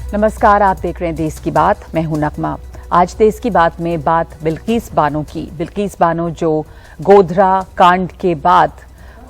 नमस्कार, आप देख रहे हैं देश की बात। मैं हूं नगमा। आज देश की बात में बात बिल्किस बानो की। बिल्किस बानो जो गोधरा कांड के बाद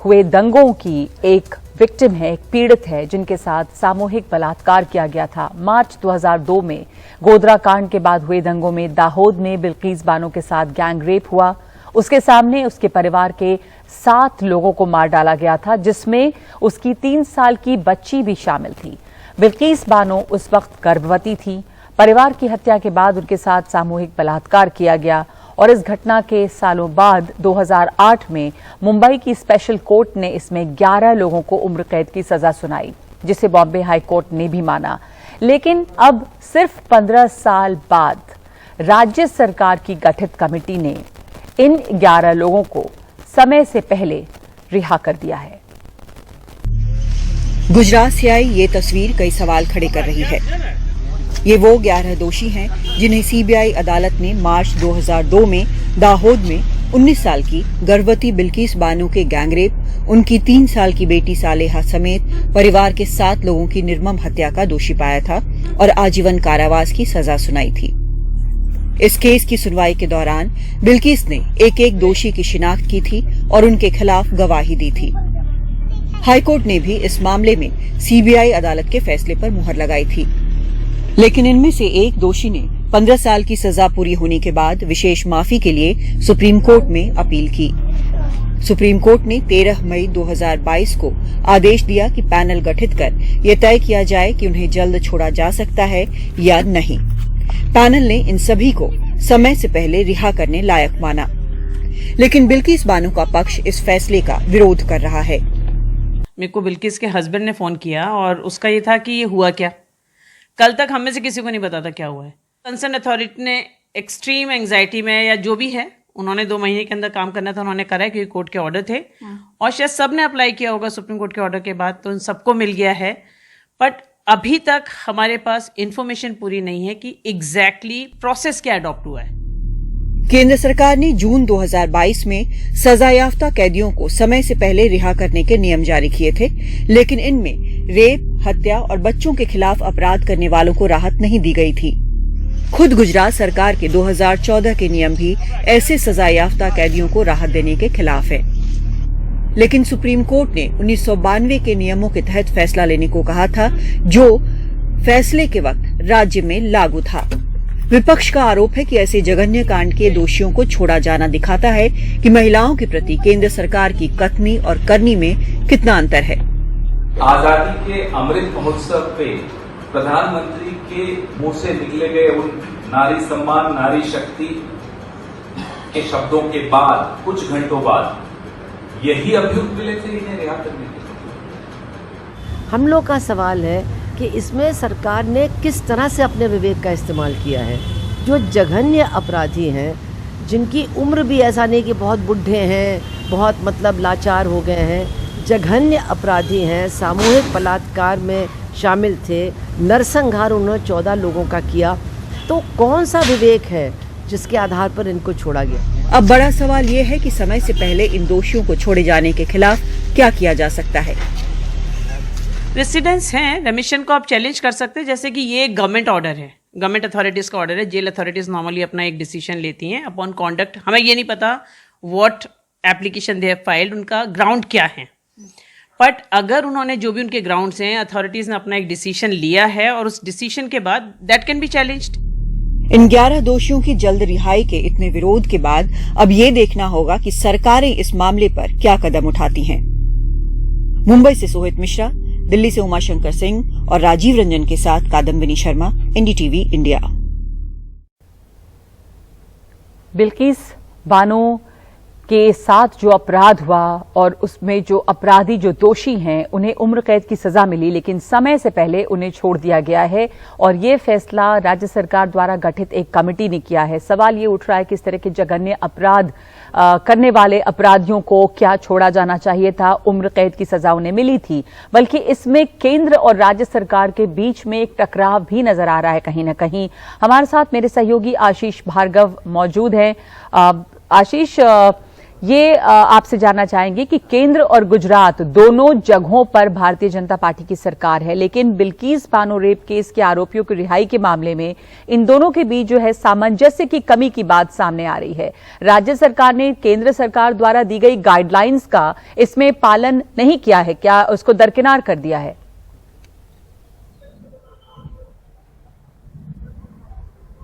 हुए दंगों की एक विक्टिम है, एक पीड़ित है, जिनके साथ सामूहिक बलात्कार किया गया था। मार्च 2002 में गोधरा कांड के बाद हुए दंगों में दाहोद में बिल्किस बानो के साथ गैंग रेप हुआ। उसके सामने उसके परिवार के 7 लोगों को मार डाला गया था, जिसमें उसकी 3 साल की बच्ची भी शामिल थी। बिल्किस बानो उस वक्त गर्भवती थी। परिवार की हत्या के बाद उनके साथ सामूहिक बलात्कार किया गया और इस घटना के सालों बाद 2008 में मुंबई की स्पेशल कोर्ट ने इसमें 11 लोगों को उम्र कैद की सजा सुनाई, जिसे बॉम्बे हाई कोर्ट ने भी माना। लेकिन अब सिर्फ 15 साल बाद राज्य सरकार की गठित कमेटी ने इन 11 लोगों को समय से पहले रिहा कर दिया है। गुजरात से आई ये तस्वीर कई सवाल खड़े कर रही है। ये वो 11 दोषी हैं जिन्हें सीबीआई अदालत ने मार्च 2002 में दाहोद में 19 साल की गर्भवती बिल्किस बानो के गैंगरेप, उनकी 3 साल की बेटी सालेहा समेत परिवार के 7 लोगों की निर्मम हत्या का दोषी पाया था और आजीवन कारावास की सजा सुनाई थी। इस केस की सुनवाई के दौरान बिल्किस ने एक दोषी की शिनाख्त की थी और उनके खिलाफ गवाही दी थी। हाईकोर्ट ने भी इस मामले में सीबीआई अदालत के फैसले पर मुहर लगाई थी, लेकिन इनमें से एक दोषी ने 15 साल की सजा पूरी होने के बाद विशेष माफी के लिए सुप्रीम कोर्ट में अपील की। सुप्रीम कोर्ट ने 13 मई 2022 को आदेश दिया कि पैनल गठित कर यह तय किया जाए कि उन्हें जल्द छोड़ा जा सकता है या नहीं। पैनल ने इन सभी को समय से पहले रिहा करने लायक माना, लेकिन बिल्किस बानो का पक्ष इस फैसले का विरोध कर रहा है। मेरे को बिल्किस के हस्बैंड ने फ़ोन किया और उसका ये था कि ये हुआ क्या। कल तक हम में से किसी को नहीं पता था क्या हुआ है। कंसर्न अथॉरिटी ने एक्सट्रीम एंग्जाइटी में या जो भी है, उन्होंने 2 महीने के अंदर काम करना था, उन्होंने करा है क्योंकि कोर्ट के ऑर्डर थे और शायद सब ने अप्लाई किया होगा सुप्रीम कोर्ट के ऑर्डर के बाद, तो उन सबको मिल गया है। बट अभी तक हमारे पास इंफॉर्मेशन पूरी नहीं है कि एग्जैक्टली प्रोसेस क्या अडॉप्ट हुआ है। केंद्र सरकार ने जून 2022 में सजायाफ्ता कैदियों को समय से पहले रिहा करने के नियम जारी किए थे, लेकिन इनमें रेप, हत्या और बच्चों के खिलाफ अपराध करने वालों को राहत नहीं दी गई थी। खुद गुजरात सरकार के 2014 के नियम भी ऐसे सजायाफ्ता कैदियों को राहत देने के खिलाफ है, लेकिन सुप्रीम कोर्ट ने 1992 के नियमों के तहत फैसला लेने को कहा था, जो फैसले के वक्त राज्य में लागू था। विपक्ष का आरोप है कि ऐसे जघन्य कांड के दोषियों को छोड़ा जाना दिखाता है कि महिलाओं के प्रति केंद्र सरकार की कथनी और करनी में कितना अंतर है। आजादी के अमृत महोत्सव पे प्रधानमंत्री के मुंह से निकले गए उन नारी सम्मान, नारी शक्ति के शब्दों के बाद कुछ घंटों बाद यही अभियुक्त मिले थे इन्हें रिहा करने के। हम लोग का सवाल है कि इसमें सरकार ने किस तरह से अपने विवेक का इस्तेमाल किया है। जो जघन्य अपराधी हैं, जिनकी उम्र भी ऐसा नहीं कि बहुत बुढ़े हैं, बहुत मतलब लाचार हो गए हैं, जघन्य अपराधी हैं, सामूहिक बलात्कार में शामिल थे, नरसंहार उन्होंने 14 लोगों का किया, तो कौन सा विवेक है जिसके आधार पर इनको छोड़ा गया। अब बड़ा सवाल ये है कि समय से पहले इन दोषियों को छोड़े जाने के खिलाफ क्या किया जा सकता है। रेसिडेंट्स हैं, रेमिशन को आप चैलेंज कर सकते हैं, जैसे कि ये गवर्नमेंट ऑर्डर है, गवर्नमेंट अथॉरिटीज़ का ऑर्डर है। जेल अथॉरिटीज़ नॉर्मली अपना एक डिसीजन लेती हैं अपॉन कॉन्डक्ट। हमें ये नहीं पता what application they have filed, उनका ग्राउंड क्या है, बट अगर उन्होंने जो भी उनके ग्राउंड्स हैं, अथॉरिटीज़ ने अपना एक डिसीजन लिया है और उस डिसीजन के बाद दैट कैन बी चैलेंज्ड। इन 11 दोषियों की जल्द रिहाई के इतने विरोध के बाद अब ये देखना होगा कि सरकारें इस मामले पर क्या कदम उठाती हैं। मुंबई से सोहित मिश्रा, दिल्ली से उमाशंकर सिंह और राजीव रंजन के साथ कादम्बिनी शर्मा, एनडीटीवी इंडिया। बिल्किस बानो के साथ जो अपराध हुआ और उसमें जो अपराधी, जो दोषी हैं, उन्हें उम्र कैद की सजा मिली, लेकिन समय से पहले उन्हें छोड़ दिया गया है और ये फैसला राज्य सरकार द्वारा गठित एक कमेटी ने किया है। सवाल ये उठ रहा है कि इस तरह के जघन्य अपराध करने वाले अपराधियों को क्या छोड़ा जाना चाहिए था। उम्र कैद की सजा उन्हें मिली थी, बल्कि इसमें केंद्र और राज्य सरकार के बीच में एक टकराव भी नजर आ रहा है कहीं ना कहीं। हमारे साथ मेरे सहयोगी आशीष भार्गव मौजूद हैं। आशीष, ये आपसे जानना चाहेंगे कि केंद्र और गुजरात दोनों जगहों पर भारतीय जनता पार्टी की सरकार है, लेकिन बिल्किस बानो रेप केस के आरोपियों की रिहाई के मामले में इन दोनों के बीच जो है सामंजस्य की कमी की बात सामने आ रही है। राज्य सरकार ने केंद्र सरकार द्वारा दी गई गाइडलाइंस का इसमें पालन नहीं किया है, क्या उसको दरकिनार कर दिया है?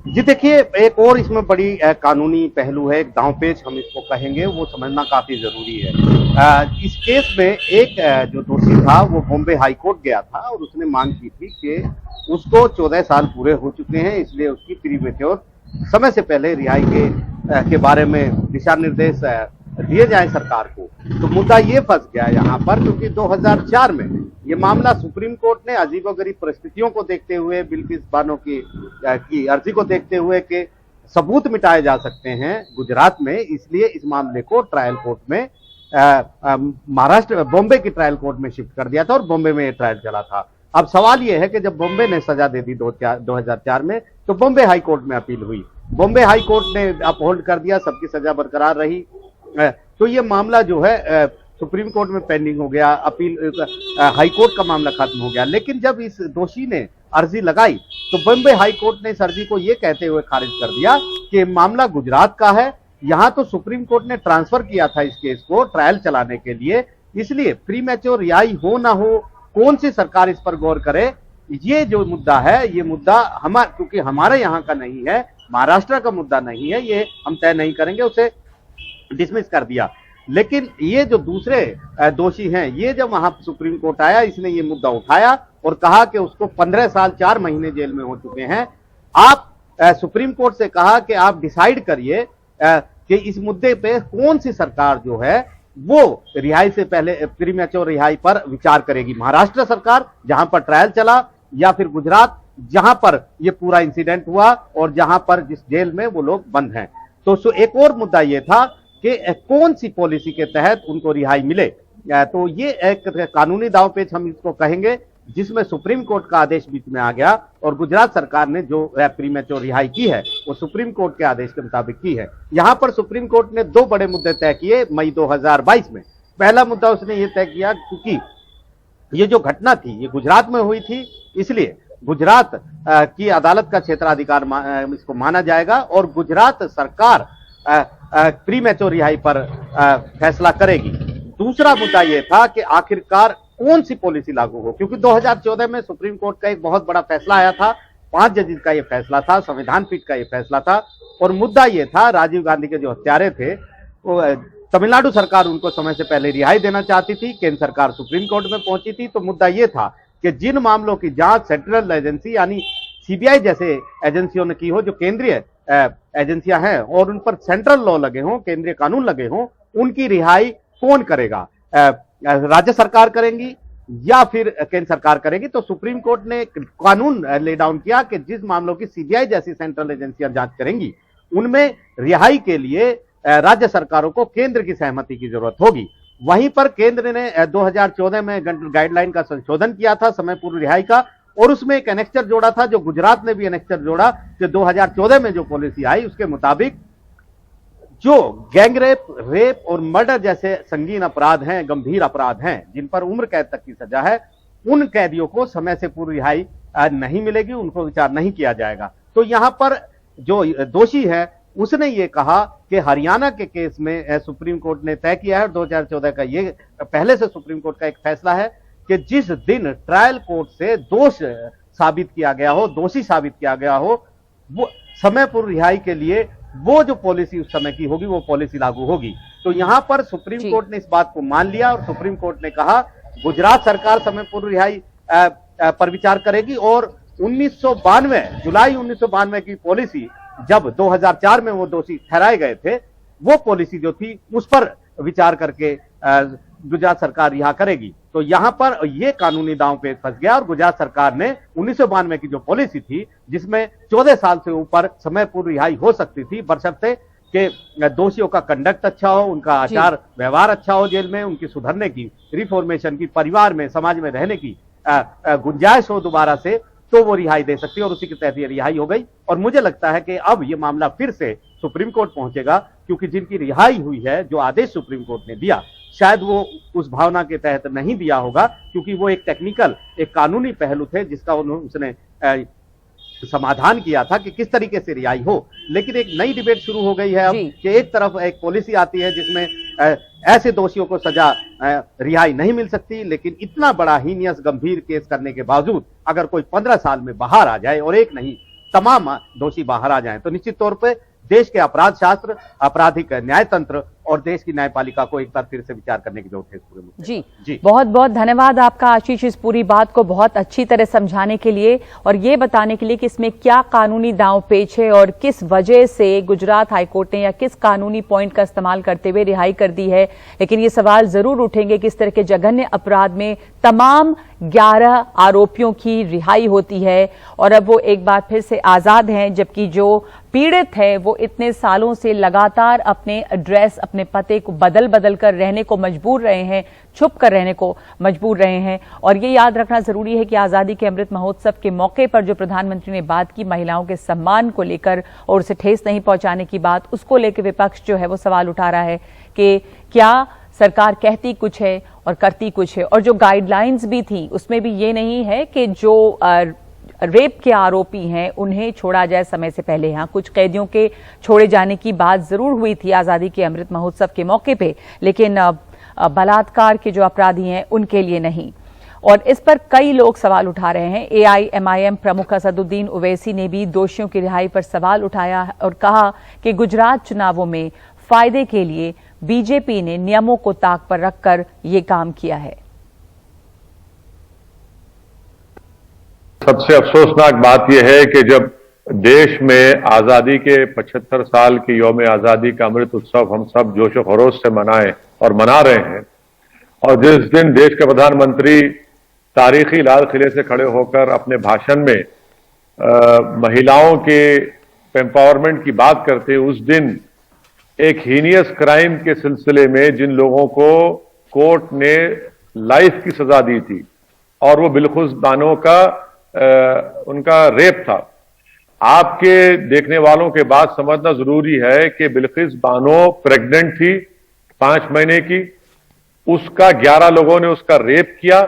जी देखिए, एक और इसमें बड़ी कानूनी पहलू है, एक दांवपेच हम इसको कहेंगे, वो समझना काफी जरूरी है। इस केस में एक जो दोषी था वो बॉम्बे हाई कोर्ट गया था और उसने मांग की थी कि उसको 14 साल पूरे हो चुके हैं, इसलिए उसकी प्रीमेच्योर समय से पहले रिहाई के बारे में दिशा निर्देश दिए जाए सरकार को। तो मुद्दा ये फंस गया यहाँ पर, क्योंकि 2004 में ये मामला सुप्रीम कोर्ट ने अजीबोगरीब परिस्थितियों को देखते हुए, बिल्किस बानो की अर्जी को देखते हुए कि सबूत मिटाए जा सकते हैं गुजरात में, इसलिए इस मामले को ट्रायल कोर्ट में महाराष्ट्र बॉम्बे की ट्रायल कोर्ट में शिफ्ट कर दिया था और बॉम्बे में ये ट्रायल चला था। अब सवाल ये है कि जब बॉम्बे ने सजा दे दी 2004 में, तो बॉम्बे हाई कोर्ट में अपील हुई, बॉम्बे हाई कोर्ट ने अपहोल्ड कर दिया, सबकी सजा बरकरार रही। तो ये मामला जो है सुप्रीम कोर्ट में पेंडिंग हो गया, अपील हाई कोर्ट का मामला खत्म हो गया। लेकिन जब इस दोषी ने अर्जी लगाई तो बॉम्बे हाई कोर्ट ने इस अर्जी को ये कहते हुए खारिज कर दिया कि मामला गुजरात का है, यहाँ तो सुप्रीम कोर्ट ने ट्रांसफर किया था इस केस को ट्रायल चलाने के लिए, इसलिए प्रीमेच्योर रिहाई हो ना हो, कौन सी सरकार इस पर गौर करे, ये जो मुद्दा है, ये मुद्दा क्योंकि हमारे यहाँ का नहीं है, महाराष्ट्र का मुद्दा नहीं है, ये हम तय नहीं करेंगे, उसे डिसमिस कर दिया। लेकिन ये जो दूसरे दोषी हैं, ये जब वहां सुप्रीम कोर्ट आया, इसने ये मुद्दा उठाया और कहा कि उसको 15 साल 4 महीने जेल में हो चुके हैं। आप सुप्रीम कोर्ट से कहा कि आप डिसाइड करिए कि इस मुद्दे पे कौन सी सरकार जो है वो रिहाई से पहले प्रीमेच्योर रिहाई पर विचार करेगी, महाराष्ट्र सरकार जहां पर ट्रायल चला, या फिर गुजरात जहां पर ये पूरा इंसिडेंट हुआ और जहां पर जिस जेल में वो लोग बंद हैं। तो एक और मुद्दा ये था कि कौन सी पॉलिसी के तहत उनको रिहाई मिले। तो ये एक कानूनी दांवपेच हम इसको कहेंगे, जिसमें सुप्रीम कोर्ट का आदेश बीच में आ गया और गुजरात सरकार ने जो प्रीमेच्योर रिहाई की है वो सुप्रीम कोर्ट के आदेश के मुताबिक की है। यहां पर सुप्रीम कोर्ट ने 2 बड़े मुद्दे तय किए मई 2022 में। पहला मुद्दा उसने ये तय किया, क्योंकि ये जो घटना थी ये गुजरात में हुई थी, इसलिए गुजरात की अदालत का क्षेत्राधिकार इसको माना जाएगा और गुजरात सरकार प्रीमेच्योर रिहाई पर फैसला करेगी। दूसरा मुद्दा यह था कि आखिरकार कौन सी पॉलिसी लागू हो, क्योंकि 2014 में सुप्रीम कोर्ट का एक बहुत बड़ा फैसला आया था, 5 जजेस का यह फैसला था, संविधान पीठ का यह फैसला था, और मुद्दा यह था राजीव गांधी के जो हत्यारे थे वो तमिलनाडु सरकार उनको समय से पहले रिहाई देना चाहती थी, केंद्र सरकार सुप्रीम कोर्ट में पहुंची थी। तो मुद्दा यह था कि जिन मामलों की जांच सेंट्रल एजेंसी यानी सीबीआई जैसे एजेंसियों ने की हो, जो केंद्रीय एजेंसियां हैं और उन पर सेंट्रल लॉ लगे हों, केंद्रीय कानून लगे हों, उनकी रिहाई कौन करेगा, राज्य सरकार करेंगी या फिर केंद्र सरकार करेगी। तो सुप्रीम कोर्ट ने कानून ले डाउन किया कि जिस मामलों की सीबीआई जैसी सेंट्रल एजेंसियां जांच करेंगी उनमें रिहाई के लिए राज्य सरकारों को केंद्र की सहमति की जरूरत होगी। वहीं पर केंद्र ने 2014 में गाइडलाइन का संशोधन किया था समय पूर्व रिहाई का, और उसमें एक एनेक्चर जोड़ा था, जो गुजरात ने भी एनेक्चर जोड़ा कि 2014 में जो पॉलिसी आई उसके मुताबिक जो गैंगरेप, रेप और मर्डर जैसे संगीन अपराध हैं, गंभीर अपराध हैं, जिन पर उम्र कैद तक की सजा है, उन कैदियों को समय से पूर्व रिहाई नहीं मिलेगी, उनको विचार नहीं किया जाएगा। तो यहां पर जो दोषी है उसने ये कहा कि हरियाणा के केस में सुप्रीम कोर्ट ने तय किया है, 2014 का ये पहले से सुप्रीम कोर्ट का एक फैसला है कि जिस दिन ट्रायल कोर्ट से दोष साबित किया गया हो, दोषी साबित किया गया हो, वो समय पूर्व रिहाई के लिए वो जो पॉलिसी उस समय की होगी वो पॉलिसी लागू होगी। तो यहां पर सुप्रीम कोर्ट ने इस बात को मान लिया और सुप्रीम कोर्ट ने कहा गुजरात सरकार समय पूर्व रिहाई पर विचार करेगी, और 1992 जुलाई 1992 की पॉलिसी जब 2004 में वो दोषी ठहराए गए थे, वो पॉलिसी जो थी उस पर विचार करके गुजरात सरकार रिहा करेगी। तो यहां पर ये कानूनी दांव पे फंस गया और गुजरात सरकार ने 1992 की जो पॉलिसी थी, जिसमें 14 साल से ऊपर समय पूर्व रिहाई हो सकती थी बशर्ते कि दोषियों का कंडक्ट अच्छा हो, उनका आचार व्यवहार अच्छा हो जेल में, उनकी सुधरने की, रिफॉर्मेशन की, परिवार में, समाज में रहने की गुंजाइश हो दोबारा से, तो वो रिहाई दे सकती है, और उसी के तहत ये रिहाई हो गई। और मुझे लगता है कि अब ये मामला फिर से सुप्रीम कोर्ट पहुंचेगा, क्योंकि जिनकी रिहाई हुई है, जो आदेश सुप्रीम कोर्ट ने दिया, शायद वो उस भावना के तहत नहीं दिया होगा, क्योंकि वो एक टेक्निकल, एक कानूनी पहलू थे जिसका उसने समाधान किया था कि किस तरीके से रिहाई हो। लेकिन एक नई डिबेट शुरू हो गई है अब कि एक तरफ एक पॉलिसी आती है जिसमें ऐसे दोषियों को सजा रिहाई नहीं मिल सकती, लेकिन इतना बड़ा हीनियस गंभीर केस करने के बावजूद अगर कोई 15 साल में बाहर आ जाए और एक नहीं तमाम दोषी बाहर आ जाएं, तो निश्चित तौर पे देश के अपराध शास्त्र, आपराधिक न्याय तंत्र और देश की न्यायपालिका को एक बार फिर से विचार करने की जरूरत है इस पूरे मुद्दे। जी, बहुत बहुत धन्यवाद आपका आशीष, इस पूरी बात को बहुत अच्छी तरह समझाने के लिए और ये बताने के लिए कि इसमें क्या कानूनी दांव पेच है और किस वजह से गुजरात हाईकोर्ट ने या किस कानूनी पॉइंट का इस्तेमाल करते हुए रिहाई कर दी है। लेकिन ये सवाल जरूर उठेंगे कि इस तरह के जघन्य अपराध में तमाम 11 आरोपियों की रिहाई होती है और अब वो एक बार फिर से आजाद हैं, जबकि जो पीड़ित है वो इतने सालों से लगातार अपने एड्रेस, अपने पते को बदल बदल कर रहने को मजबूर रहे हैं, छुप कर रहने को मजबूर रहे हैं। और ये याद रखना जरूरी है कि आजादी के अमृत महोत्सव के मौके पर जो प्रधानमंत्री ने बात की महिलाओं के सम्मान को लेकर और उसे ठेस नहीं पहुंचाने की बात, उसको लेकर विपक्ष जो है वो सवाल उठा रहा है कि क्या सरकार कहती कुछ है और करती कुछ है। और जो गाइडलाइंस भी थी उसमें भी ये नहीं है कि जो रेप के आरोपी हैं उन्हें छोड़ा जाए समय से पहले। यहां कुछ कैदियों के छोड़े जाने की बात जरूर हुई थी आजादी के अमृत महोत्सव के मौके पे, लेकिन बलात्कार के जो अपराधी हैं उनके लिए नहीं। और इस पर कई लोग सवाल उठा रहे हैं। AIMIM प्रमुख असदुद्दीन ओवैसी ने भी दोषियों की रिहाई पर सवाल उठाया और कहा कि गुजरात चुनावों में फायदे के लिए बीजेपी ने नियमों को ताक पर रखकर ये काम किया है। सबसे अफसोसनाक बात यह है कि जब देश में आजादी के 75 साल की यौम आजादी का अमृत उत्सव हम सब जोशो खरोश से मनाएं और मना रहे हैं, और जिस दिन देश के प्रधानमंत्री तारीखी लाल किले से खड़े होकर अपने भाषण में महिलाओं के एम्पावरमेंट की बात करते हैं, उस दिन एक हीनियस क्राइम के सिलसिले में जिन लोगों को कोर्ट ने लाइफ की सजा दी थी और वो बिल्खुस बानो का उनका रेप था। आपके देखने वालों के बात समझना जरूरी है कि बिल्किस बानो प्रेग्नेंट थी 5 महीने की, उसका 11 लोगों ने उसका रेप किया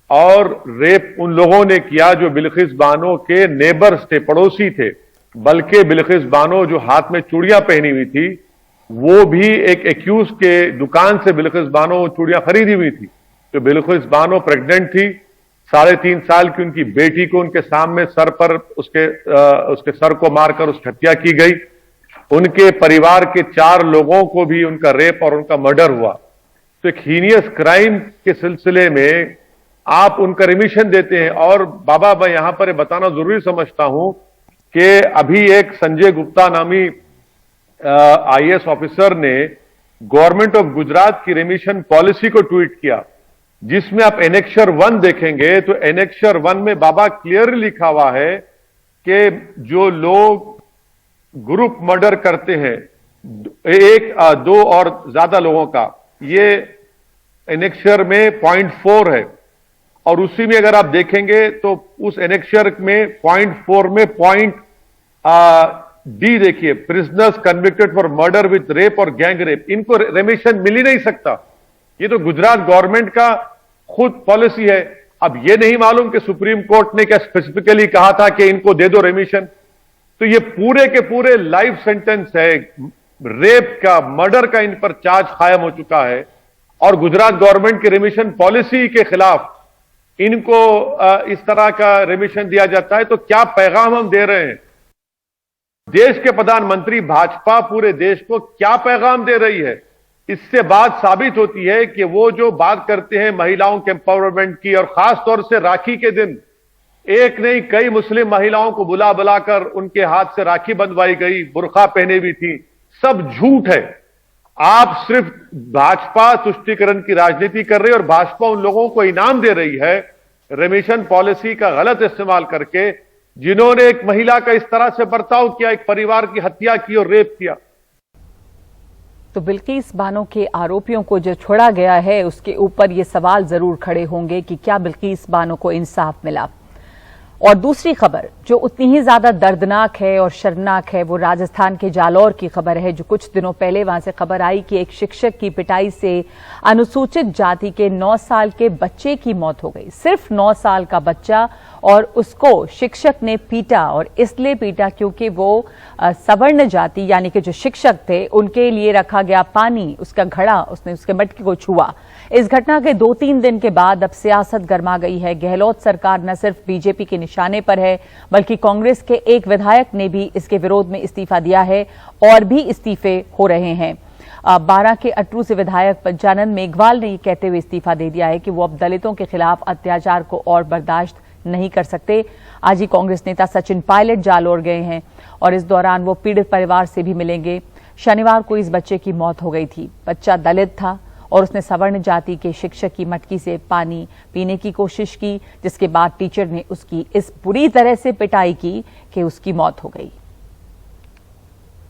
और रेप उन लोगों ने किया जो बिल्किस बानो के नेबर्स थे, पड़ोसी थे। बल्कि बिल्किस बानो जो हाथ में चूड़ियां पहनी हुई थी वो भी एक एक्यूज के दुकान से बिल्किस बानो चूड़ियां खरीदी हुई थी। तो बिल्किस बानो प्रेग्नेंट थी, 3.5 साल की उनकी बेटी को उनके सामने सर पर उसके सर को मारकर उसकी हत्या की गई। उनके परिवार के 4 लोगों को भी उनका रेप और उनका मर्डर हुआ। तो एक हीनियस क्राइम के सिलसिले में आप उनका रिमिशन देते हैं। और बाबा, मैं यहां पर बताना जरूरी समझता हूं कि अभी एक संजय गुप्ता नामी IAS ऑफिसर ने गवर्नमेंट ऑफ गुजरात की रिमिशन पॉलिसी को ट्वीट किया, जिसमें आप एनेक्शर 1 देखेंगे तो एनेक्शर 1 में बाबा क्लियरली लिखा हुआ है कि जो लोग ग्रुप मर्डर करते हैं 1, 2 और ज्यादा लोगों का, ये एनेक्शर में 0.4 है। और उसी में अगर आप देखेंगे तो उस एनेक्शर में 0.4 में D देखिए, prisoners convicted for murder with rape और गैंग रेप, इनको रेमिशन मिल ही नहीं सकता। ये तो गुजरात गवर्नमेंट का खुद पॉलिसी है। अब ये नहीं मालूम कि सुप्रीम कोर्ट ने क्या स्पेसिफिकली कहा था कि इनको दे दो रेमिशन। तो ये पूरे के पूरे लाइफ सेंटेंस है, रेप का, मर्डर का इन पर चार्ज कायम हो चुका है और गुजरात गवर्नमेंट की रेमिशन पॉलिसी के खिलाफ इनको इस तरह का रेमिशन दिया जाता है। तो क्या पैगाम हम दे रहे हैं? देश के प्रधानमंत्री भाजपा पूरे देश को क्या पैगाम दे रही है? इससे बात साबित होती है कि वो जो बात करते हैं महिलाओं के एम्पावरमेंट की, और खास तौर से राखी के दिन एक नहीं कई मुस्लिम महिलाओं को बुला बुलाकर उनके हाथ से राखी बंधवाई गई, बुर्का पहने हुई थी, सब झूठ है। आप सिर्फ भाजपा तुष्टीकरण की राजनीति कर रही है और भाजपा उन लोगों को इनाम दे रही है रेमिशन पॉलिसी का गलत इस्तेमाल करके, जिन्होंने एक महिला का इस तरह से बर्ताव किया, एक परिवार की हत्या की और रेप किया। तो बिल्किस बानो के आरोपियों को जो छोड़ा गया है उसके ऊपर ये सवाल जरूर खड़े होंगे कि क्या बिल्किस बानो को इंसाफ मिला। और दूसरी खबर जो उतनी ही ज्यादा दर्दनाक है और शर्मनाक है वो राजस्थान के जालौर की खबर है, जो कुछ दिनों पहले वहां से खबर आई कि एक शिक्षक की पिटाई से अनुसूचित जाति के 9 साल के बच्चे की मौत हो गई। सिर्फ 9 साल का बच्चा, और उसको शिक्षक ने पीटा, और इसलिए पीटा क्योंकि वो सवर्ण जाति यानी कि जो शिक्षक थे उनके लिए रखा गया पानी, उसका घड़ा, उसने उसके मटके को छुआ। इस घटना के 2-3 दिन के बाद अब सियासत गर्मा गई है। गहलोत सरकार न सिर्फ बीजेपी के निशाने पर है बल्कि कांग्रेस के एक विधायक ने भी इसके विरोध में इस्तीफा दिया है, और भी इस्तीफे हो रहे हैं। 12 के अटरू से विधायक पंचानंद मेघवाल ने ये कहते हुए इस्तीफा दे दिया है कि वो अब दलितों के खिलाफ अत्याचार को और बर्दाश्त नहीं कर सकते। आज ही कांग्रेस नेता सचिन पायलट जालौर गए हैं और इस दौरान वो पीड़ित परिवार से भी मिलेंगे। शनिवार को इस बच्चे की मौत हो गई थी। बच्चा दलित था और उसने सवर्ण जाति के शिक्षक की मटकी से पानी पीने की कोशिश की, जिसके बाद टीचर ने उसकी इस बुरी तरह से पिटाई की कि उसकी मौत हो गई।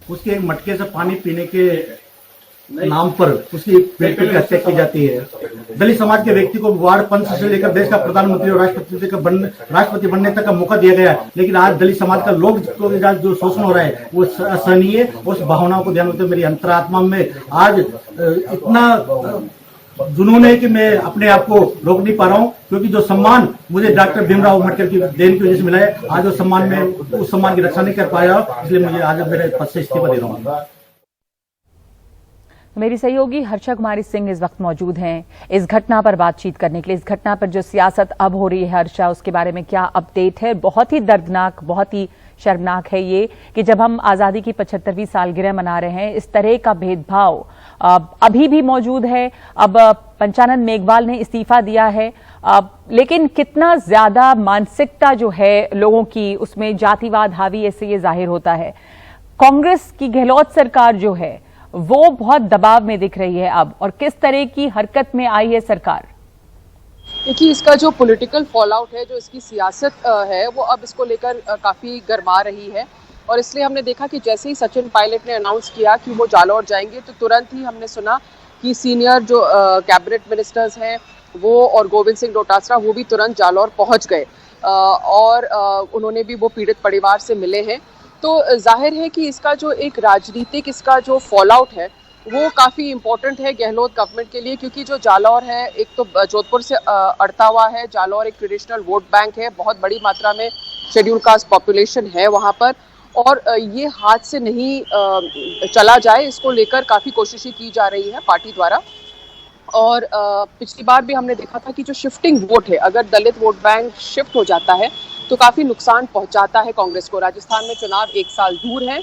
उसके मटके से पानी पीने के नाम पर उसकी बेटी की हत्या की जाती है। दलित समाज के व्यक्ति को वार्ड पंच से लेकर देश का प्रधानमंत्री और राष्ट्रपति बनने तक का मौका दिया गया है, लेकिन आज दलित समाज का लोग जो शोषण हो रहा है वो असहनीय। उस भावनाओं को ध्यान में मेरी अंतरात्मा में आज इतना जुनून है कि मैं अपने आप को रोक नहीं पा रहा हूं, क्योंकि जो सम्मान मुझे डॉक्टर भीमराव अम्बेडकर की देन की वजह से मिला है, आज वो सम्मान में उस सम्मान की रक्षा नहीं कर पाया, इसलिए मुझे आज मेरे पद से इस्तीफा दे रहा हूँ। मेरी सहयोगी हर्षा कुमारी सिंह इस वक्त मौजूद हैं इस घटना पर बातचीत करने के लिए। इस घटना पर जो सियासत अब हो रही है हर्षा, उसके बारे में क्या अपडेट है? बहुत ही दर्दनाक, बहुत ही शर्मनाक है ये कि जब हम आजादी की 75वीं सालगिरह मना रहे हैं, इस तरह का भेदभाव अभी भी मौजूद है। अब पंचानंद मेघवाल ने इस्तीफा दिया है, लेकिन कितना ज्यादा मानसिकता जो है लोगों की उसमें जातिवाद हावी, ऐसे ये जाहिर होता है। कांग्रेस की गहलोत सरकार जो है वो बहुत दबाव में दिख रही है अब, और किस तरह की हरकत में आई है सरकार? देखिए, इसका जो पॉलिटिकल फॉल आउट है, जो इसकी सियासत है, वो अब इसको लेकर काफ़ी गर्मा रही है। और इसलिए हमने देखा कि जैसे ही सचिन पायलट ने अनाउंस किया कि वो जालौर जाएंगे, तो तुरंत ही हमने सुना कि सीनियर जो कैबिनेट मिनिस्टर्स हैं वो और गोविंद सिंह डोटासरा वो भी तुरंत जालौर पहुंच गए, और उन्होंने भी वो पीड़ित परिवार से मिले हैं। तो जाहिर है कि इसका जो एक राजनीतिक इसका जो फॉल आउट है वो काफ़ी इम्पोर्टेंट है गहलोत गवर्नमेंट के लिए, क्योंकि जो जालौर है एक तो जोधपुर से अड़ता हुआ है। जालौर एक ट्रेडिशनल वोट बैंक है, बहुत बड़ी मात्रा में शेड्यूल कास्ट पॉपुलेशन है वहाँ पर, और ये हाथ से नहीं चला जाए, इसको लेकर काफ़ी कोशिशें की जा रही है पार्टी द्वारा। और पिछली बार भी हमने देखा था कि जो शिफ्टिंग वोट है, अगर दलित वोट बैंक शिफ्ट हो जाता है तो काफ़ी नुकसान पहुंचाता है कांग्रेस को। राजस्थान में चुनाव 1 साल दूर हैं,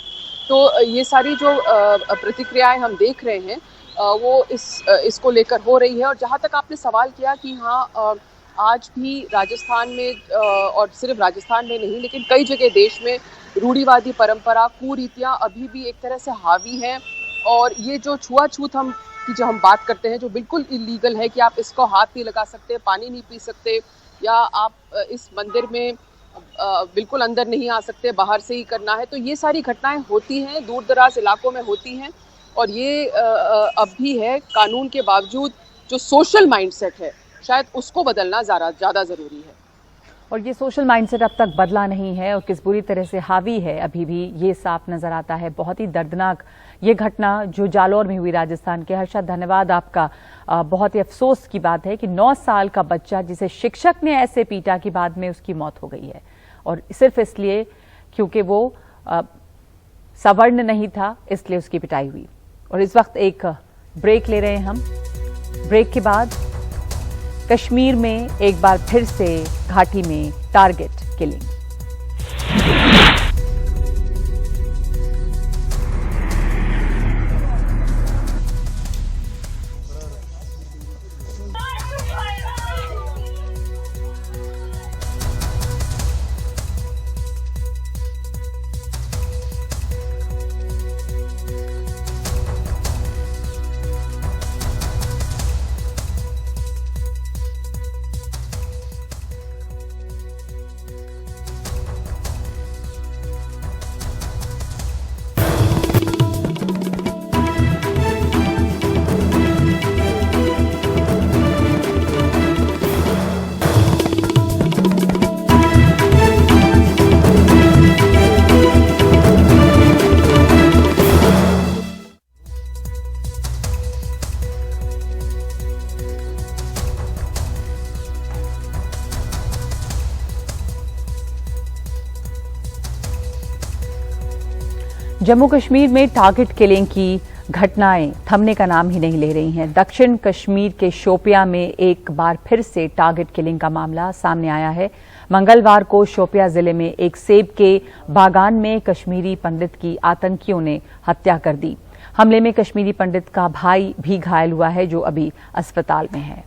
तो ये सारी जो प्रतिक्रियाएं हम देख रहे हैं वो इसको लेकर हो रही है। और जहां तक आपने सवाल किया कि हाँ, आज भी राजस्थान में और सिर्फ राजस्थान में नहीं लेकिन कई जगह देश में रूढ़िवादी परंपरा, कुरीतियाँ अभी भी एक तरह से हावी हैं। और ये जो छुआछूत की जो हम बात करते हैं, जो बिल्कुल इलीगल है कि आप इसको हाथ नहीं लगा सकते, पानी नहीं पी सकते, या आप इस मंदिर में बिल्कुल अंदर नहीं आ सकते, बाहर से ही करना है, तो ये सारी घटनाएं होती हैं, दूर दराज इलाकों में होती हैं। और ये अब भी है, कानून के बावजूद जो सोशल माइंडसेट है शायद उसको बदलना ज़्यादा ज़रूरी है। और ये सोशल माइंडसेट अब तक बदला नहीं है और किस बुरी तरह से हावी है अभी भी ये साफ नजर आता है। बहुत ही दर्दनाक ये घटना जो जालौर में हुई राजस्थान के। हर्षा, धन्यवाद आपका। बहुत ही अफसोस की बात है कि 9 साल का बच्चा जिसे शिक्षक ने ऐसे पीटा कि बाद में उसकी मौत हो गई है, और सिर्फ इसलिए क्योंकि वो सवर्ण नहीं था, इसलिए उसकी पिटाई हुई। और इस वक्त एक ब्रेक ले रहे हैं हम। ब्रेक के बाद कश्मीर में एक बार फिर से घाटी में टारगेट किलिंग। जम्मू कश्मीर में टारगेट किलिंग की घटनाएं थमने का नाम ही नहीं ले रही हैं। दक्षिण कश्मीर के शोपियां में एक बार फिर से टारगेट किलिंग का मामला सामने आया है। मंगलवार को शोपियां जिले में एक सेब के बागान में कश्मीरी पंडित की आतंकियों ने हत्या कर दी। हमले में कश्मीरी पंडित का भाई भी घायल हुआ है, जो अभी अस्पताल में है।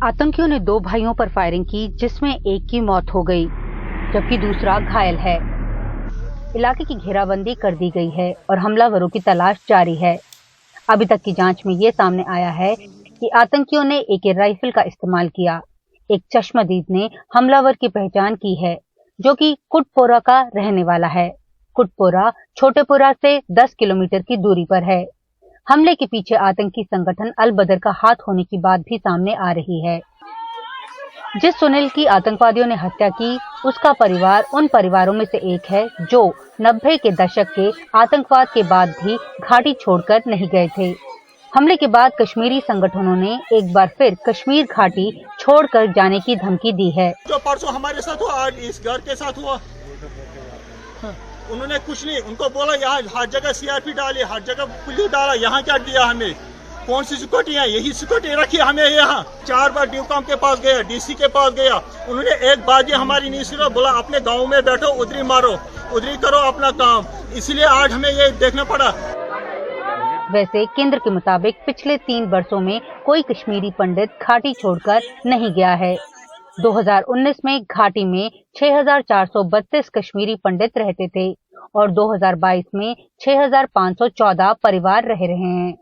आतंकियों ने 2 भाइयों पर फायरिंग की, जिसमें एक की मौत हो गई जबकि दूसरा घायल है। इलाके की घेराबंदी कर दी गई है और हमलावरों की तलाश जारी है। अभी तक की जांच में ये सामने आया है कि आतंकियों ने एक राइफल का इस्तेमाल किया। एक चश्मदीद ने हमलावर की पहचान की है, जो कि कुटपोरा का रहने वाला है। कुटपोरा छोटेपुरा से 10 किलोमीटर की दूरी पर है। हमले के पीछे आतंकी संगठन अल बदर का हाथ होने की बात भी सामने आ रही है। जिस सुनील की आतंकवादियों ने हत्या की, उसका परिवार उन परिवारों में से एक है जो 90 के दशक के आतंकवाद के बाद भी घाटी छोड़कर नहीं गए थे। हमले के बाद कश्मीरी संगठनों ने एक बार फिर कश्मीर घाटी छोड़कर जाने की धमकी दी है। जो परसों हमारे साथ हुआ, आज इस घर के साथ हुआ, उन्होंने कुछ नहीं, उनको बोला यहाँ हर जगह सीआरपी डाली, हर जगह पुलिस डाला, यहाँ क्या दिया हमें? कौन सी सिक्योरिटी है? यही सिक्योरिटी रखी हमें यहाँ। 4 बार ड्यूकॉम के पास गया, डीसी के पास गया, उन्होंने एक बात हमारी नहीं सुना, बोला अपने गांव में बैठो, उधरी मारो, उधरी करो अपना काम। इसलिए आज हमें ये देखना पड़ा। वैसे केंद्र के मुताबिक पिछले 3 वर्षों में कोई कश्मीरी पंडित घाटी छोड़कर नहीं गया है। 2019 में घाटी में 6,432 कश्मीरी पंडित रहते थे और 2022 में 6,514 परिवार रह रहे हैं।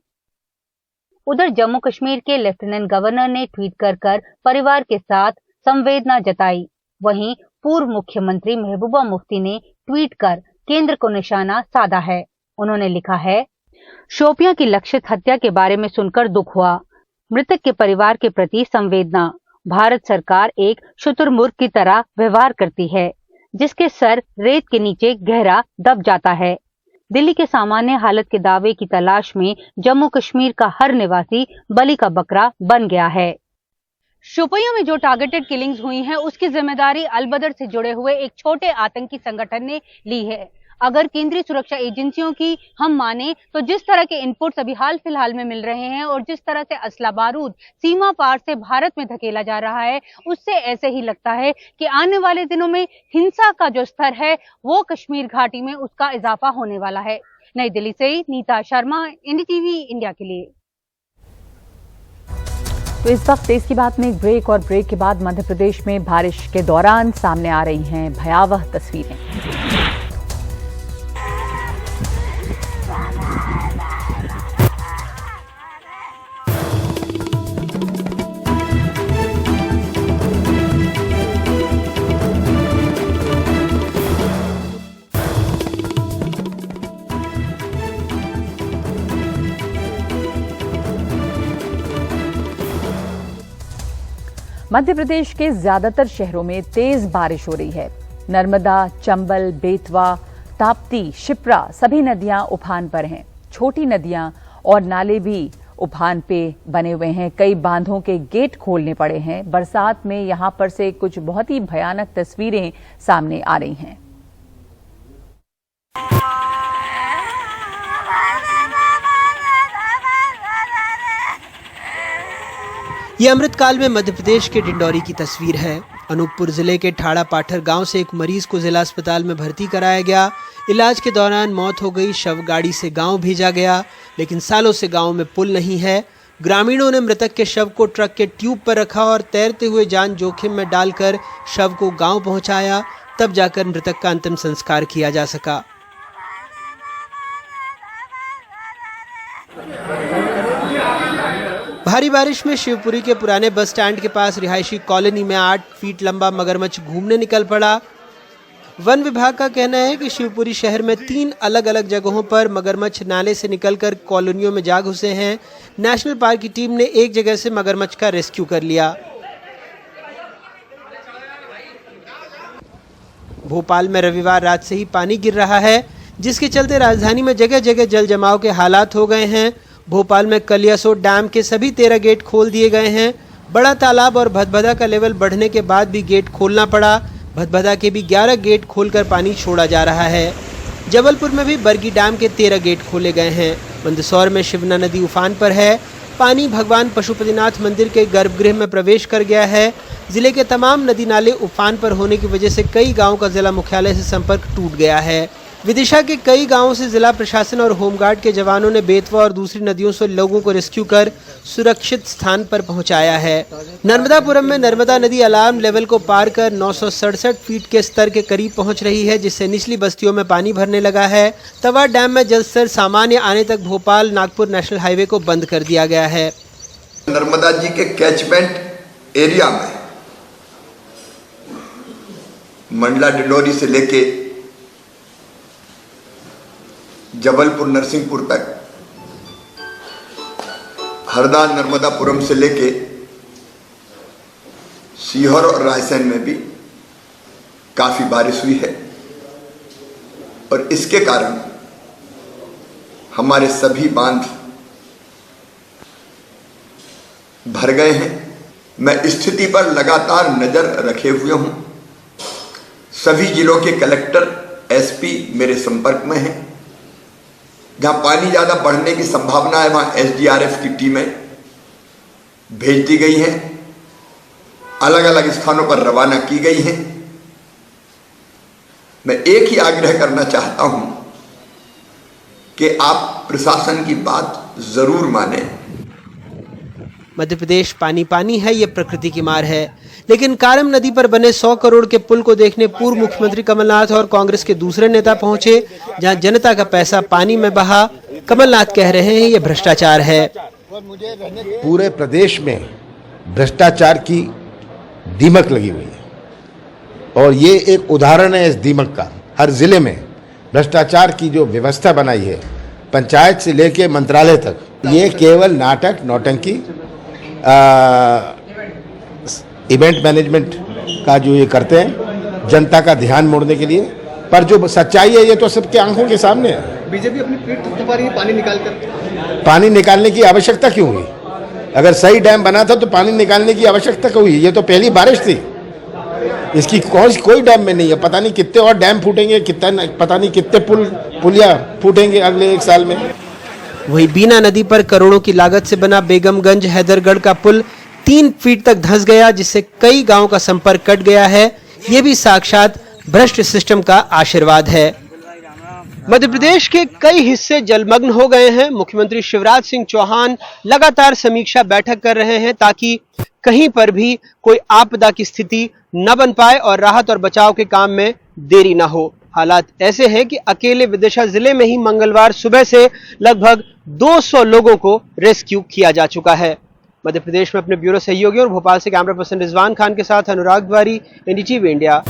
उधर जम्मू कश्मीर के लेफ्टिनेंट गवर्नर ने ट्वीट कर परिवार के साथ संवेदना जताई। वहीं पूर्व मुख्यमंत्री महबूबा मुफ्ती ने ट्वीट कर केंद्र को निशाना साधा है। उन्होंने लिखा है, शोपियां की लक्षित हत्या के बारे में सुनकर दुख हुआ। मृतक के परिवार के प्रति संवेदना। भारत सरकार एक शुतुरमुर्ग की तरह व्यवहार करती है, जिसके सर रेत के नीचे गहरा दब जाता है। दिल्ली के सामान्य हालत के दावे की तलाश में जम्मू कश्मीर का हर निवासी बलि का बकरा बन गया है। शोपियां में जो टारगेटेड किलिंग्स हुई हैं, उसकी जिम्मेदारी अल बदर से जुड़े हुए एक छोटे आतंकी संगठन ने ली है। अगर केंद्रीय सुरक्षा एजेंसियों की हम माने तो जिस तरह के इनपुट्स अभी हाल फिलहाल में मिल रहे हैं और जिस तरह से असला बारूद सीमा पार से भारत में धकेला जा रहा है, उससे ऐसे ही लगता है कि आने वाले दिनों में हिंसा का जो स्तर है वो कश्मीर घाटी में उसका इजाफा होने वाला है। नई दिल्ली से नीता शर्मा, एनडीटीवी इंडिया के लिए। तो इस वक्त देश की बात में एक ब्रेक, और ब्रेक के बाद मध्य प्रदेश में बारिश के दौरान सामने आ रही हैं भयावह तस्वीरें। मध्य प्रदेश के ज्यादातर शहरों में तेज बारिश हो रही है। नर्मदा, चंबल, बेतवा, ताप्ती, शिप्रा सभी नदियां उफान पर हैं। छोटी नदियां और नाले भी उफान पे बने हुए हैं। कई बांधों के गेट खोलने पड़े हैं। बरसात में यहां पर से कुछ बहुत ही भयानक तस्वीरें सामने आ रही हैं। ये अमृतकाल में मध्य प्रदेश के डिंडौरी की तस्वीर है। अनूपपुर जिले के ठाड़ा पाठर गांव से एक मरीज को जिला अस्पताल में भर्ती कराया गया। इलाज के दौरान मौत हो गई। शव गाड़ी से गांव भेजा गया, लेकिन सालों से गांव में पुल नहीं है। ग्रामीणों ने मृतक के शव को ट्रक के ट्यूब पर रखा और तैरते हुए जान जोखिम में डालकर शव को गांव पहुंचाया। तब जाकर मृतक का अंतिम संस्कार किया जा सका। भारी बारिश में शिवपुरी के पुराने बस स्टैंड के पास रिहायशी कॉलोनी में 8 फीट लंबा मगरमच्छ घूमने निकल पड़ा। वन विभाग का कहना है कि शिवपुरी शहर में 3 अलग अलग जगहों पर मगरमच्छ नाले से निकलकर कॉलोनियों में जा घुसे हैं। नेशनल पार्क की टीम ने एक जगह से मगरमच्छ का रेस्क्यू कर लिया। भोपाल में रविवार रात से ही पानी गिर रहा है, जिसके चलते राजधानी में जगह जगह जल जमाव के हालात हो गए हैं। भोपाल में कलियासोत डैम के सभी 13 गेट खोल दिए गए हैं। बड़ा तालाब और भदभदा का लेवल बढ़ने के बाद भी गेट खोलना पड़ा। भदभदा के भी 11 गेट खोलकर पानी छोड़ा जा रहा है। जबलपुर में भी बरगी डैम के 13 गेट खोले गए हैं। मंदसौर में शिवना नदी उफान पर है। पानी भगवान पशुपतिनाथ मंदिर के गर्भगृह में प्रवेश कर गया है। जिले के तमाम नदी नाले उफान पर होने की वजह से कई गांवों का जिला मुख्यालय से संपर्क टूट गया है। विदिशा के कई गांवों से जिला प्रशासन और होमगार्ड के जवानों ने बेतवा और दूसरी नदियों से लोगों को रेस्क्यू कर सुरक्षित स्थान पर पहुंचाया है। नर्मदापुरम में नर्मदा नदी अलार्म लेवल को पार कर 967 फीट के स्तर के करीब पहुंच रही है, जिससे निचली बस्तियों में पानी भरने लगा है। तवा डैम में जलस्तर सामान्य आने तक भोपाल नागपुर नेशनल हाईवे को बंद कर दिया गया है। नर्मदा जी के कैचमेंट एरिया में मंडला डिंडोरी से लेके जबलपुर नरसिंहपुर तक, हरदा नर्मदापुरम से लेके सीहोर और रायसेन में भी काफी बारिश हुई है और इसके कारण हमारे सभी बांध भर गए हैं। मैं स्थिति पर लगातार नजर रखे हुए हूं। सभी जिलों के कलेक्टर, एसपी मेरे संपर्क में हैं। जहां पानी ज्यादा बढ़ने की संभावना है वहां एसडीआरएफ की टीमें भेज दी गई हैं, अलग अलग स्थानों पर रवाना की गई हैं। मैं एक ही आग्रह करना चाहता हूं कि आप प्रशासन की बात जरूर माने। मध्य प्रदेश पानी पानी है, ये प्रकृति की मार है, लेकिन कारम नदी पर बने 100 करोड़ के पुल को देखने पूर्व मुख्यमंत्री कमलनाथ और कांग्रेस के दूसरे नेता पहुंचे, जहां जनता का पैसा पानी में बहा। कमलनाथ कह रहे हैं ये भ्रष्टाचार है। पूरे प्रदेश में भ्रष्टाचार की दीमक लगी हुई है और ये एक उदाहरण है इस दीमक का। हर जिले में भ्रष्टाचार की जो व्यवस्था बनाई है, पंचायत से लेके मंत्रालय तक, ये केवल नाटक, नौटंकी, इवेंट मैनेजमेंट का जो ये करते हैं जनता का ध्यान मोड़ने के लिए, पर जो सच्चाई है ये तो सबके आंखों के सामने है। बीजेपी अपनी पीठ थपथपा रही है पानी निकालकर। पानी निकालने की आवश्यकता क्यों हुई? अगर सही डैम बना था तो पानी निकालने की आवश्यकता क्यों हुई? ये तो पहली बारिश थी, इसकी कोई डैम में नहीं है। पता नहीं कितने और डैम फूटेंगे, पता नहीं कितने पुलिया फूटेंगे अगले 1 साल में। वही बीना नदी पर करोड़ों की लागत से बना बेगमगंज हैदरगढ़ का पुल 3 फीट तक धंस गया, जिससे कई गांवों का संपर्क कट गया है। ये भी साक्षात भ्रष्ट सिस्टम का आशीर्वाद है। मध्य प्रदेश के कई हिस्से जलमग्न हो गए हैं। मुख्यमंत्री शिवराज सिंह चौहान लगातार समीक्षा बैठक कर रहे हैं ताकि कहीं पर भी कोई आपदा की स्थिति न बन पाए और राहत और बचाव के काम में देरी न हो। हालात ऐसे हैं कि अकेले विदिशा जिले में ही मंगलवार सुबह से लगभग 200 लोगों को रेस्क्यू किया जा चुका है। मध्य प्रदेश में अपने ब्यूरो सहयोगी और भोपाल से कैमरा पर्सन रिजवान खान के साथ अनुराग द्वारी, एनडीटीवी इंडिया।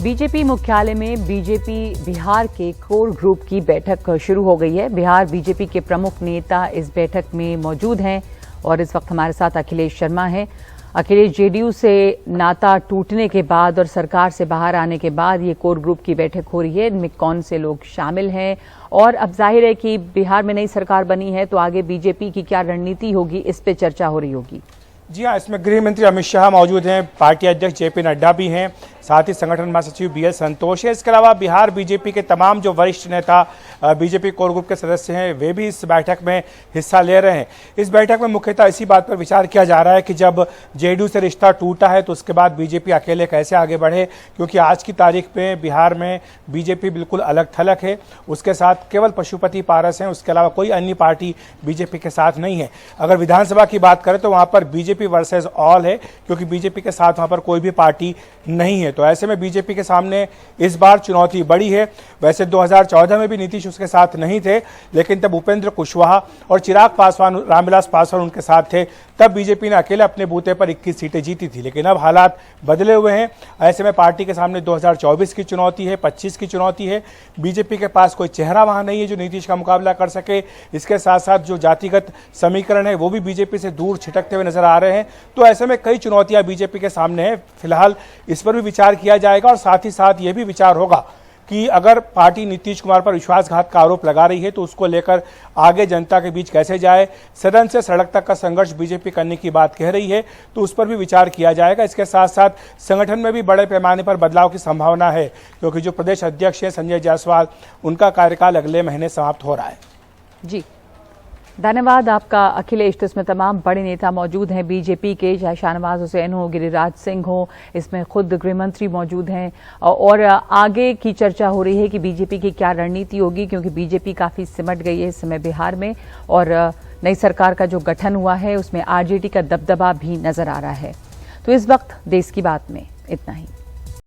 बीजेपी मुख्यालय में बीजेपी बिहार के कोर ग्रुप की बैठक शुरू हो गई है। बिहार बीजेपी के प्रमुख नेता इस बैठक में मौजूद हैं और इस वक्त हमारे साथ अखिलेश शर्मा हैं। अखिलेश, जेडीयू से नाता टूटने के बाद और सरकार से बाहर आने के बाद ये कोर ग्रुप की बैठक हो रही है। इनमें कौन से लोग शामिल हैं और अब जाहिर है कि बिहार में नई सरकार बनी है तो आगे बीजेपी की क्या रणनीति होगी, इस पे चर्चा हो रही होगी। जी हाँ, इसमें गृह मंत्री अमित शाह मौजूद हैं, पार्टी अध्यक्ष जेपी नड्डा भी हैं, साथ ही संगठन महासचिव बीएल संतोष है। इसके अलावा बिहार बीजेपी के तमाम जो वरिष्ठ नेता बीजेपी कोर ग्रुप के सदस्य हैं वे भी इस बैठक में हिस्सा ले रहे हैं। इस बैठक में मुख्यतः इसी बात पर विचार किया जा रहा है कि जब जेडीयू से रिश्ता टूटा है तो उसके बाद बीजेपी अकेले कैसे आगे बढ़े, क्योंकि आज की तारीख में बिहार में बीजेपी बिल्कुल अलग थलग है। उसके साथ केवल पशुपति पारस हैं, उसके अलावा कोई अन्य पार्टी बीजेपी के साथ नहीं है। अगर विधानसभा की बात करें तो वहां पर बीजेपी वर्सेस ऑल है, क्योंकि बीजेपी के साथ वहां पर कोई भी पार्टी नहीं है। तो ऐसे में बीजेपी के सामने इस बार चुनौती बड़ी है। वैसे 2014 में भी नीतीश उसके साथ नहीं थे, लेकिन तब उपेंद्र कुशवाहा और चिराग पासवान, रामविलास पासवान उनके साथ थे, तब बीजेपी ने अकेले अपने बूते पर 21 सीटें जीती थी। लेकिन अब हालात बदले हुए हैं। ऐसे में पार्टी के सामने 2024 की चुनौती है, 25 की चुनौती है। बीजेपी के पास कोई चेहरा वहां नहीं है जो नीतीश का मुकाबला कर सके। इसके साथ साथ जो जातिगत समीकरण है वो भी बीजेपी से दूर छिटकते हुए नजर आ रहे हैं। तो ऐसे में कई चुनौतियां बीजेपी के सामने है। फिलहाल इस पर भी विचार किया जाएगा और साथ ही साथ यह भी विचार होगा कि अगर पार्टी नीतीश कुमार पर विश्वासघात का आरोप लगा रही है तो उसको लेकर आगे जनता के बीच कैसे जाए। सदन से सड़क तक का संघर्ष बीजेपी करने की बात कह रही है तो उस पर भी विचार किया जाएगा। इसके साथ साथ संगठन में भी बड़े पैमाने पर बदलाव की संभावना है, क्योंकि जो प्रदेश अध्यक्ष है संजय जायसवाल, उनका कार्यकाल अगले महीने समाप्त हो रहा है। जी धन्यवाद आपका अखिलेश। तो इसमें तमाम बड़े नेता मौजूद हैं बीजेपी के, चाहे शाहनवाज हुसैन हो, गिरिराज सिंह हो, इसमें खुद गृह मंत्री मौजूद हैं और आगे की चर्चा हो रही है कि बीजेपी की क्या रणनीति होगी, क्योंकि बीजेपी काफी सिमट गई है इस समय बिहार में और नई सरकार का जो गठन हुआ है उसमें आरजेडी का दबदबा भी नजर आ रहा है। तो इस वक्त देश की बात में इतना ही।